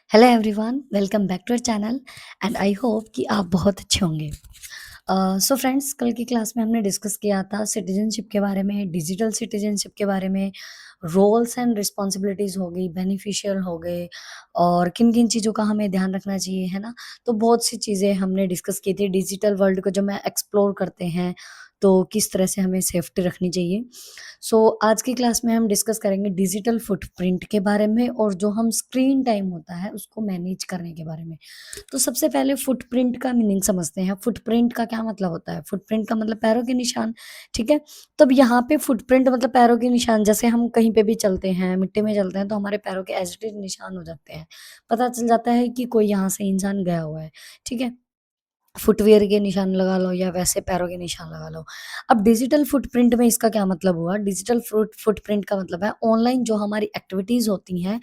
Hello everyone, welcome back to our channel and I hope कि आप बहुत अच्छे होंगे। सो फ्रेंड्स, कल की क्लास में हमने डिस्कस किया था सिटीजनशिप के बारे में, डिजिटल सिटीजनशिप के बारे में, रोल्स एंड रिस्पॉन्सिबिलिटीज़ हो गई, बेनिफिशियल हो गए और किन-किन चीज़ों का हमें ध्यान रखना चाहिए, है ना? तो बहुत सी चीज़ें हमने डिस्कस की थी। डिजिटल वर्ल्ड को जब मैं एक्सप्लोर करते हैं, तो किस तरह से हमें सेफ्टी रखनी चाहिए। सो आज की क्लास में हम डिस्कस करेंगे डिजिटल फुटप्रिंट के बारे में और जो हम स्क्रीन टाइम होता है उसको मैनेज करने के बारे में। तो सबसे पहले फुटप्रिंट का मीनिंग समझते हैं। फुटप्रिंट का क्या मतलब होता है? फुटप्रिंट का मतलब पैरों के निशान, ठीक है? तब यहाँ पे फुटप्रिंट मतलब पैरों के निशान, जैसे हम कहीं पे भी चलते हैं, मिट्टी में चलते हैं तो हमारे पैरों के एज़ इट इज़ निशान हो जाते हैं। पता चल जाता है कि कोई यहाँ से इंसान गया हुआ है, ठीक है? फुटवियर के निशान लगा लो या वैसे पैरों के निशान लगा लो। अब डिजिटल फुटप्रिंट में इसका क्या मतलब हुआ? डिजिटल फुटप्रिंट का मतलब है ऑनलाइन जो हमारी एक्टिविटीज़ होती हैं,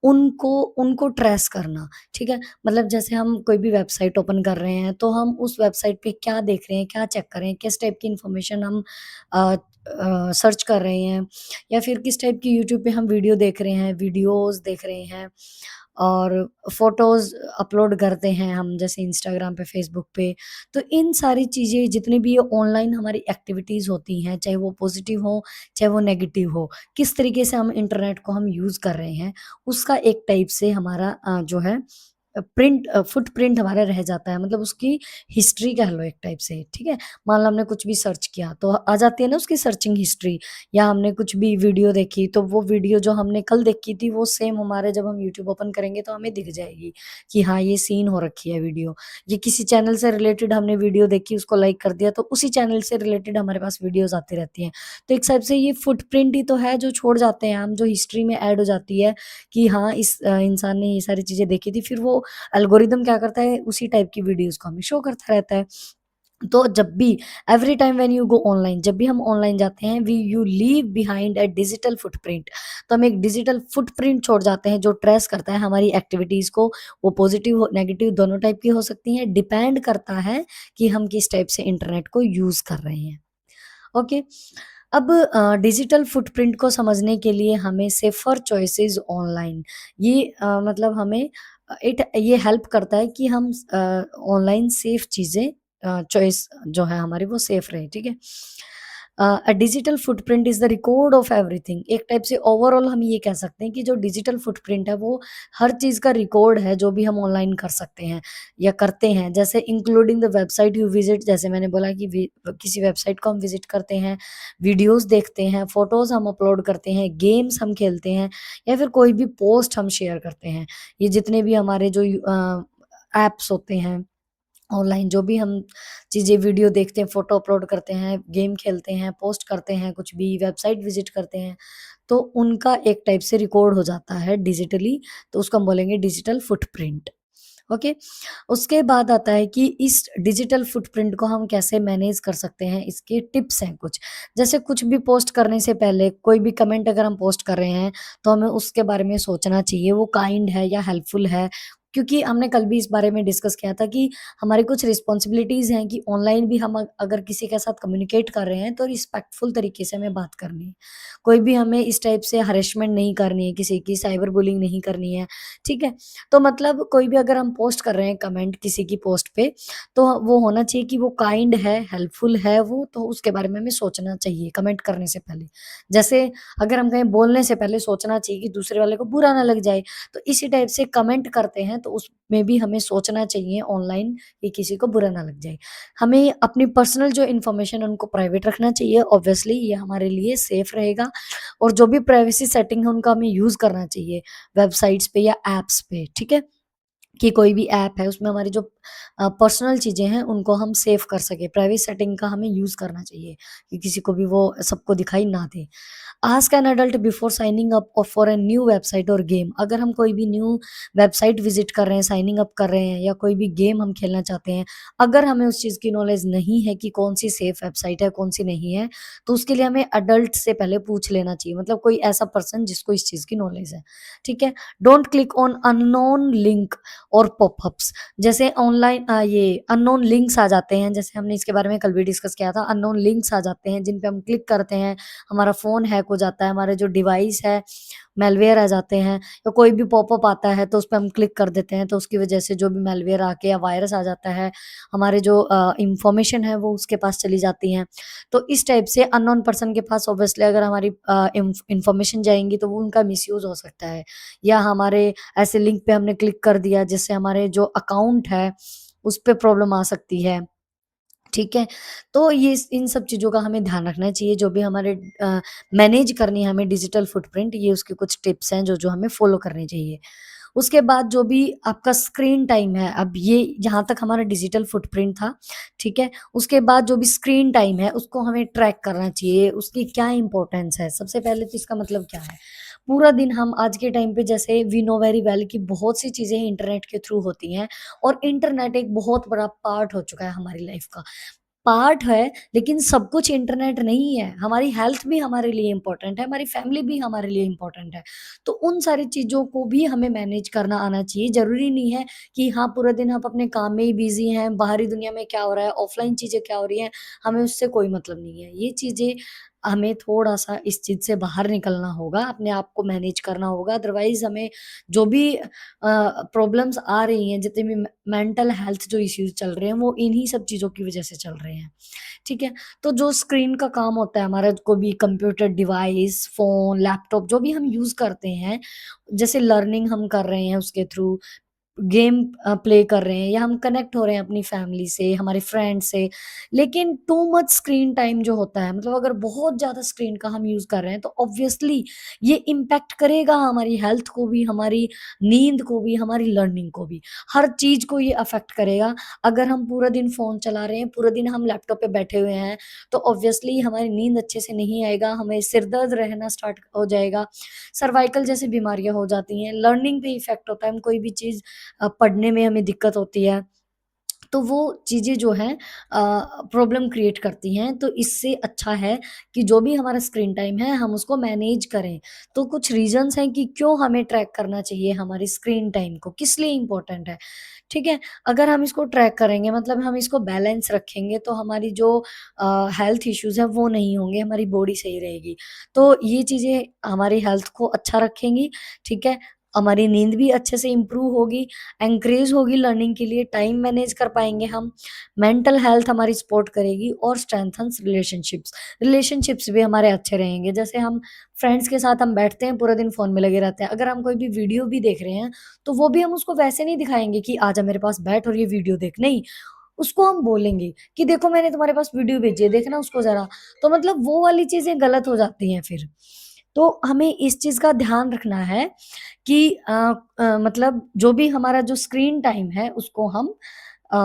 उनको उनको ट्रेस करना, ठीक है? मतलब जैसे हम कोई भी वेबसाइट ओपन कर रहे हैं, तो हम उस वेबसाइट पे क्या देख रहे हैं, क्या चेक कर रहे हैं, किस टाइप की इन्फॉर्मेशन हम सर्च कर रहे हैं या फिर किस टाइप की यूट्यूब पे हम वीडियो देख रहे हैं, वीडियोज़ देख रहे हैं और फ़ोटोज़ अपलोड करते हैं हम जैसे इंस्टाग्राम पे, फ़ेसबुक पे। तो इन सारी चीज़ें जितनी भी ऑनलाइन हमारी एक्टिविटीज़ होती हैं, चाहे वो पॉज़िटिव हो, चाहे वो नेगेटिव हो, किस तरीके से हम इंटरनेट को हम यूज़ कर रहे हैं, उसका एक टाइप से हमारा जो है फुटप्रिंट हमारा रह जाता है, मतलब उसकी हिस्ट्री कह लो एक टाइप से, ठीक है? मान लो हमने कुछ भी सर्च किया तो आ जाती है ना उसकी सर्चिंग हिस्ट्री, या हमने कुछ भी वीडियो देखी तो वो वीडियो जो हमने कल देखी थी वो सेम हमारे जब हम यूट्यूब ओपन करेंगे तो हमें दिख जाएगी कि हाँ, ये सीन हो रखी है वीडियो। ये किसी चैनल से रिलेटेड हमने वीडियो देखी, उसको लाइक कर दिया तो उसी चैनल से रिलेटेड हमारे पास वीडियोज़ आती रहती हैं। तो एक हिसाब से ये फुटप्रिंट ही तो है जो छोड़ जाते हैं हम, जो हिस्ट्री में ऐड हो जाती है कि हाँ, इस इंसान ने ये सारी चीज़ें देखी थी, फिर वो एल्गोरिदम क्या करता है, उसी टाइप की वीडियोज़ को हमें शो करता रहता है। तो जब भी every time when you go online, जब भी हम ऑनलाइन जाते हैं, we you leave behind a digital footprint. तो हम एक डिजिटल फुटप्रिंट छोड़ जाते हैं जो ट्रेस करता है हमारी एक्टिविटीज़ को। वो पॉजिटिव हो, नेगेटिव दोनों टाइप की हो सकती हैं, डिपेंड करता है कि हम किस टाइप से इंटरनेट को यूज़ कर रहे हैं। ओके। अब डिजिटल फुटप्रिंट को समझने के लिए हमें सेफर चॉइसेस ऑनलाइन, ये मतलब हमें इट ये हेल्प करता है कि हम ऑनलाइन सेफ चीज़ें चॉइस जो है हमारी वो सेफ रहे, ठीक है? अ digital footprint is the record of everything. एक टाइप से ओवरऑल हम ये कह सकते हैं कि जो डिजिटल फुटप्रिंट है वो हर चीज़ का रिकॉर्ड है जो भी हम ऑनलाइन कर सकते हैं या करते हैं। जैसे including the website you visit, जैसे मैंने बोला कि किसी वेबसाइट को हम विज़िट करते हैं, वीडियोज़ देखते हैं, फ़ोटोज़ हम अपलोड करते हैं, गेम्स हम खेलते हैं या फिर कोई भी पोस्ट हम शेयर करते हैं। ये जितने भी हमारे जो ऐप्स होते हैं ऑनलाइन, जो भी हम चीज़ें वीडियो देखते हैं, फ़ोटो अपलोड करते हैं, गेम खेलते हैं, पोस्ट करते हैं, कुछ भी वेबसाइट विज़िट करते हैं, तो उनका एक टाइप से रिकॉर्ड हो जाता है डिजिटली, तो उसको हम बोलेंगे डिजिटल फुटप्रिंट। ओके। उसके बाद आता है कि इस डिजिटल फुटप्रिंट को हम कैसे मैनेज कर सकते हैं, इसके टिप्स हैं कुछ। जैसे कुछ भी पोस्ट करने से पहले कोई भी कमेंट अगर हम पोस्ट कर रहे हैं, तो हमें उसके बारे में सोचना चाहिए, वो काइंड है या हेल्पफुल है। क्योंकि हमने कल भी इस बारे में डिस्कस किया था कि हमारी कुछ रिस्पॉन्सिबिलिटीज़ हैं कि ऑनलाइन भी हम अगर किसी के साथ कम्युनिकेट कर रहे हैं, तो रिस्पेक्टफुल तरीके से हमें बात करनी है। कोई भी हमें इस टाइप से हैरेसमेंट नहीं करनी है, किसी की साइबर बुलिंग नहीं करनी है, ठीक है? तो मतलब कोई भी अगर हम पोस्ट कर रहे हैं कमेंट किसी की पोस्ट पे, तो वो होना चाहिए कि वो काइंड है, हेल्पफुल है वो, तो उसके बारे में हमें सोचना चाहिए कमेंट करने से पहले। जैसे अगर हम कहीं बोलने से पहले सोचना चाहिए कि दूसरे वाले को बुरा ना लग जाए, तो इसी टाइप से कमेंट करते हैं तो उसमें भी हमें सोचना चाहिए ऑनलाइन कि किसी को बुरा ना लग जाए। हमें अपनी पर्सनल जो इन्फॉर्मेशन है उनको प्राइवेट रखना चाहिए, ऑब्वियसली ये हमारे लिए सेफ रहेगा और जो भी प्राइवेसी सेटिंग है उनका हमें यूज़ करना चाहिए वेबसाइट्स पे या ऐप्स पे, ठीक है? कि कोई भी ऐप है उसमें हमारी जो पर्सनल चीज़ें हैं उनको हम सेव कर सकें। प्राइवेट सेटिंग का हमें यूज़ करना चाहिए कि किसी को भी वो सबको दिखाई ना दे। Ask an adult before signing up for a new website और गेम। अगर हम कोई भी न्यू वेबसाइट विज़िट कर रहे हैं, साइनिंग अप कर रहे हैं या कोई भी गेम हम खेलना चाहते हैं, अगर हमें उस चीज़ की नॉलेज नहीं है कि कौन-सी सेफ वेबसाइट है, कौन-सी नहीं है, तो उसके लिए हमें एडल्ट से पहले पूछ लेना चाहिए। मतलब कोई ऐसा पर्सन जिसको इस चीज़ की नॉलेज है, ठीक है? Don't click on unknown link और पॉपअप्स। जैसे ऑनलाइन ये अननोन लिंक्स आ जाते हैं, जैसे हमने इसके बारे में कल भी डिस्कस किया था। अननोन लिंक्स आ जाते हैं जिन पे हम क्लिक करते हैं, हमारा फ़ोन हैक हो जाता है, हमारे जो डिवाइस है मैलवेयर आ जाते हैं या कोई भी पॉपअप आता है तो उस पे हम क्लिक कर देते हैं, तो उसकी वजह से जो भी मैलवेयर आके या वायरस आ जाता है, हमारे जो इंफॉर्मेशन है वो उसके पास चली जाती हैं। तो इस टाइप से अननोन पर्सन के पास ऑब्वियसली अगर हमारी इंफॉर्मेशन जाएँगी तो वो उनका मिसयूज़ हो सकता है, या हमारे ऐसे लिंक पे हमने क्लिक कर दिया जिससे हमारे जो अकाउंट है, उस पे प्रॉब्लम आ सकती है। ठीक है? तो ये इस इन सब चीज़ों का हमें ध्यान रखना चाहिए, जो भी हमारे मैनेज करनी है हमें डिजिटल फुटप्रिंट, ये उसके कुछ टिप्स हैं जो हमें फ़ॉलो करने चाहिए। उसके बाद जो भी आपका स्क्रीन टाइम है, अब ये जहाँ तक हमारा डिजिटल फुटप्रिंट था, ठीक है? उसके बाद जो भी स्क्रीन टाइम है, उसको हमें ट्रैक करना चाहिए, उसकी क्या इम्पोर्टेंस है। सबसे पहले तो इसका मतलब क्या है? पूरा दिन हम आज के टाइम पे जैसे वी नो वेरी वेल कि बहुत सी चीज़ें इंटरनेट के थ्रू होती हैं और इंटरनेट एक बहुत बड़ा पार्ट हो चुका है हमारी लाइफ़ का। पार्ट है, लेकिन सब कुछ इंटरनेट नहीं है। हमारी हेल्थ भी हमारे लिए इम्पोर्टेंट है, हमारी फैमिली भी हमारे लिए इम्पोर्टेंट है। तो उन सारी चीज़ों को भी हमें मैनेज करना आना चाहिए। ज़रूरी नहीं है कि हाँ, पूरा दिन आप अपने काम में ही बिज़ी हैं, बाहरी दुनिया में क्या हो रहा है, ऑफ़लाइन चीज़ें क्या हो रही हैं, हमें उससे कोई मतलब नहीं है। ये चीज़ें हमें थोड़ा-सा इस चीज़ से बाहर निकलना होगा, अपने आप को मैनेज करना होगा। अदरवाइज़ हमें जो भी प्रॉब्लम्स आ रही हैं, जितने भी मेंटल हेल्थ जो इश्यूज़ चल रहे हैं, वो इन्हीं सब चीज़ों की वज़ह से चल रहे हैं। ठीक है? तो जो स्क्रीन का काम होता है हमारा, कोई भी कंप्यूटर डिवाइस, फ़ोन, लैपटॉप जो भी हम यूज़ करते हैं, जैसे लर्निंग हम कर रहे हैं उसके थ्रू, गेम प्ले कर रहे हैं या हम कनेक्ट हो रहे हैं अपनी फैमिली से, हमारे फ्रेंड से। लेकिन टू मच स्क्रीन टाइम जो होता है, मतलब अगर बहुत ज़्यादा स्क्रीन का हम यूज़ कर रहे हैं तो ऑब्वियसली ये इम्पैक्ट करेगा हमारी हेल्थ को भी, हमारी नींद को भी, हमारी लर्निंग को भी। हर चीज़ को ये अफ़ेक्ट करेगा। अगर हम पूरा दिन फ़ोन चला रहे हैं, पूरा दिन हम लैपटॉप पे बैठे हुए हैं, तो ऑब्वियसली हमारी नींद अच्छे से नहीं आएगा, हमें सिर दर्द रहना स्टार्ट हो जाएगा, सर्वाइकल जैसी बीमारियाँ हो जाती हैं, लर्निंग पे इफ़ेक्ट होता है, हम कोई भी चीज़ पढ़ने में हमें दिक्कत होती है। तो वो चीज़ें जो हैं प्रॉब्लम क्रिएट करती हैं, तो इससे अच्छा है कि जो भी हमारा स्क्रीन टाइम है, हम उसको मैनेज करें। तो कुछ रीज़न्स हैं कि क्यों हमें ट्रैक करना चाहिए हमारी स्क्रीन टाइम को, किस लिए इम्पोर्टेंट है, ठीक है? अगर हम इसको ट्रैक करेंगे, मतलब हम इसको बैलेंस रखेंगे, तो हमारी जो हेल्थ इश्यूज़ हैं, वो नहीं होंगे, हमारी बॉडी सही रहेगी। तो ये चीज़ें हमारी हेल्थ को अच्छा रखेंगी, ठीक है? हमारी नींद भी अच्छे से इम्प्रूव होगी, एनकरेज होगी लर्निंग के लिए, टाइम मैनेज कर पाएँगे हम, मेंटल हेल्थ हमारी सपोर्ट करेगी और स्ट्रेंथन्स रिलेशनशिप्स। रिलेशनशिप्स भी हमारे अच्छे रहेंगे। जैसे हम फ्रेंड्स के साथ हम बैठते हैं, पूरा दिन फ़ोन में लगे रहते हैं। अगर हम कोई भी वीडियो भी देख रहे हैं, तो वो भी हम उसको वैसे नहीं दिखाएँगे कि आजा मेरे पास बैठ और ये वीडियो देख, नहीं, उसको हम बोलेंगे कि देखो मैंने तुम्हारे पास वीडियो भेजी है, देखना उसको ज़रा। तो मतलब वो वाली चीज़ें गलत हो जाती हैं फिर। तो हमें इस चीज़ का ध्यान रखना है कि मतलब जो भी हमारा जो स्क्रीन टाइम है उसको हम अ,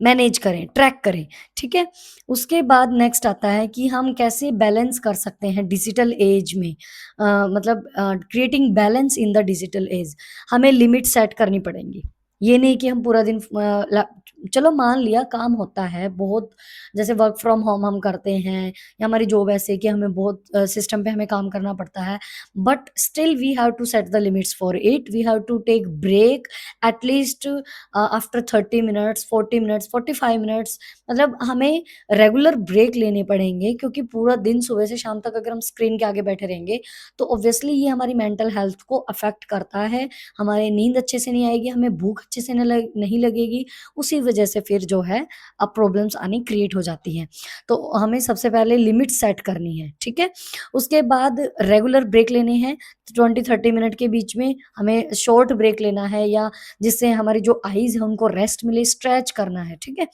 मैनेज करें, ट्रैक करें, ठीक है? उसके बाद नेक्स्ट आता है कि हम कैसे बैलेंस कर सकते हैं डिजिटल ऐज में, मतलब creating balance in the digital age. हमें लिमिट सेट करनी पड़ेंगी। ये नहीं कि हम पूरा दिन चलो मान लिया काम होता है बहुत, जैसे वर्क फ्रॉम होम हम करते हैं या हमारी जॉब ऐसे है कि हमें बहुत सिस्टम पे हमें काम करना पड़ता है, but still we have to set the limits for it, we have to take break at least after 30 minutes, 40 minutes, 45 minutes, मतलब हमें रेगुलर ब्रेक लेने पड़ेंगे, क्योंकि पूरा दिन सुबह से शाम तक अगर हम स्क्रीन के आगे बैठे रहेंगे, तो ऑब्वियसली ये हमारी मेंटल हेल्थ को अफ़ेक्ट करता है। हमारी नींद अच्छे से नहीं आएगी, हमें भूख अच्छे से नहीं लगेगी, उसी वजह से फिर जो है प्रॉब्लम्स आनी क्रिएट हो जाती हैं। तो हमें सबसे पहले लिमिट सेट करनी है, ठीक है? उसके बाद रेगुलर ब्रेक लेने हैं, 20-30 मिनट के बीच में हमें शॉर्ट ब्रेक लेना है, या जिससे हमारी जो आईज़ है उनको रेस्ट मिले, स्ट्रेच करना है, ठीक है?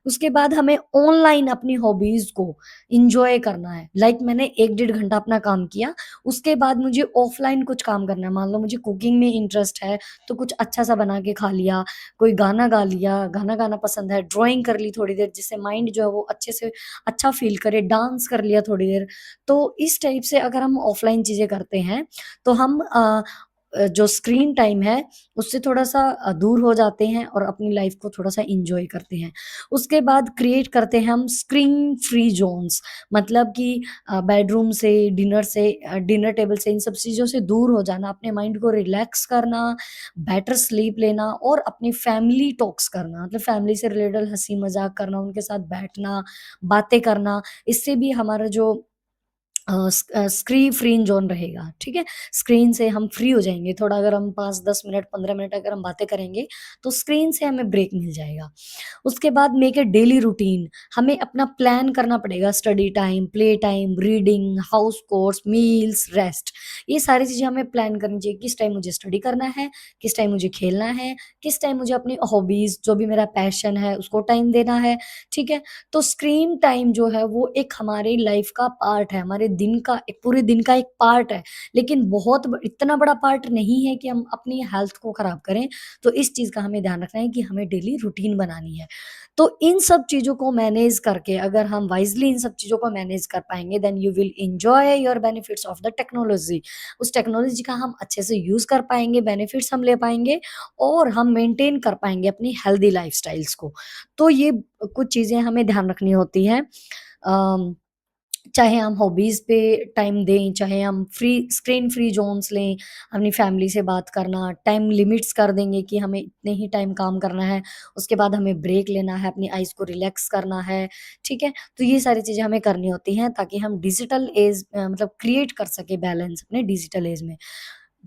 उसके बाद हमें ऑनलाइन अपनी हॉबीज़ को एन्जॉय करना है। लाइक मैंने 1 डेढ़ घंटा अपना काम किया, उसके बाद मुझे ऑफ़लाइन कुछ काम करना है। मान लो मुझे कुकिंग में इंटरेस्ट है, तो कुछ अच्छा-सा बना के खा लिया, कोई गाना गा लिया, गाना गाना पसंद है, ड्राइंग कर ली थोड़ी देर, जिससे माइंड जो है वो अच्छे से अच्छा फ़ील करे, डांस कर लिया थोड़ी देर। तो इस टाइप से अगर हम ऑफ़लाइन चीज़ें करते हैं, तो हम जो स्क्रीन टाइम है, उससे थोड़ा-सा दूर हो जाते हैं और अपनी लाइफ़ को थोड़ा-सा एन्जॉय करते हैं। उसके बाद क्रिएट करते हैं हम स्क्रीन फ्री ज़ोन्स, मतलब कि बेडरूम से, डिनर टेबल से, इन सब चीज़ों से दूर हो जाना, अपने माइंड को रिलैक्स करना, बेटर स्लीप लेना और अपनी फैमिली टॉक्स करना, मतलब फैमिली से रिलेटेड हँसी-मज़ाक करना, उनके साथ बैठना, बातें करना। इससे भी हमारा जो स्क्रीन फ्री ज़ोन रहेगा, ठीक है? स्क्रीन से हम फ्री हो जाएँगे, थोड़ा अगर हम 5-10 मिनट, 15 मिनट अगर हम बातें करेंगे, तो स्क्रीन से हमें ब्रेक मिल जाएगा। उसके बाद मेक अ डेली रूटीन, हमें अपना प्लान करना पड़ेगा, study time, play time, reading, house course, meals, rest, ये सारी चीज़ें हमें प्लान करनी चाहिए, किस टाइम मुझे स्टडी करना है, किस टाइम मुझे खेलना है, किस टाइम मुझे अपनी हॉबीज़ जो भी मेरा पैशन है उसको टाइम देना है, ठीक है? तो स्क्रीन टाइम जो है वो एक हमारी लाइफ का पार्ट है, हमारे दिन का एक पूरे दिन का एक पार्ट है, लेकिन बहुत ब इतना बड़ा पार्ट नहीं है कि हम अपनी हेल्थ को खराब करें। तो इस चीज़ का हमें ध्यान रखना है कि हमें डेली रूटीन बनानी है। तो इन सब चीज़ों को मैनेज करके अगर हम वाइज़ली इन सब चीज़ों को मैनेज कर पाएँगे, then you will enjoy your benefits of the technology. उस टेक्नोलॉज़ी का हम अच्छे से यूज़ कर पाएँगे, बेनिफिट्स हम ले पाएँगे और हम मेंटेन कर पाएँगे अपनी हेल्दी लाइफ़स्टाइल्स को। तो ये कुछ चीज़ें हमें ध्यान रखनी होती हैं। अम, चाहे हम हॉबीज़ पे टाइम दें, चाहे हम स्क्रीन फ्री ज़ोन्स लें, अपनी फैमिली से बात करना, टाइम लिमिट्स कर देंगे कि हमें इतने ही टाइम काम करना है, उसके बाद हमें ब्रेक लेना है, अपनी आइज़ को रिलैक्स करना है, ठीक है? तो ये सारी चीज़ें हमें करनी होती हैं ताकि हम डिजिटल मतलब क्रिएट कर सकें बैलेंस अपने डिजिटल एज में।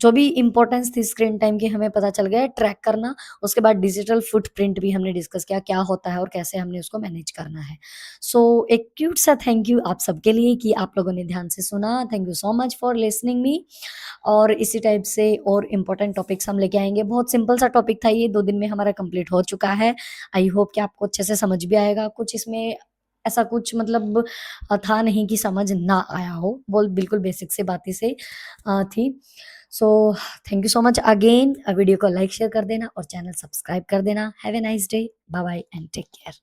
जो भी इम्पोर्टेंस थी स्क्रीन टाइम की हमें पता चल गया है, ट्रैक करना, उसके बाद डिजिटल फुटप्रिंट भी हमने डिस्कस किया, क्या होता है और कैसे हमने उसको मैनेज करना है। सो एक क्यूट सा थैंक यू आप सबके लिए कि आप लोगों ने ध्यान से सुना। Thank you so much for listening me और इसी टाइप से और इम्पोर्टेंट टॉपिक्स हम लेके आएँगे। बहुत सिंपल सा टॉपिक था ये, 2 दिन में हमारा कंप्लीट हो चुका है। आई होप कि आपको अच्छे से समझ भी आएगा। कुछ इसमें ऐसा कुछ मतलब था नहीं कि समझ ना आया हो, बोल बिल्कुल बेसिक से बातें से थी। So thank you so much again. Video को लाइक, शेयर कर देना और चैनल सब्सक्राइब कर देना। Have a nice day. Bye bye and take care.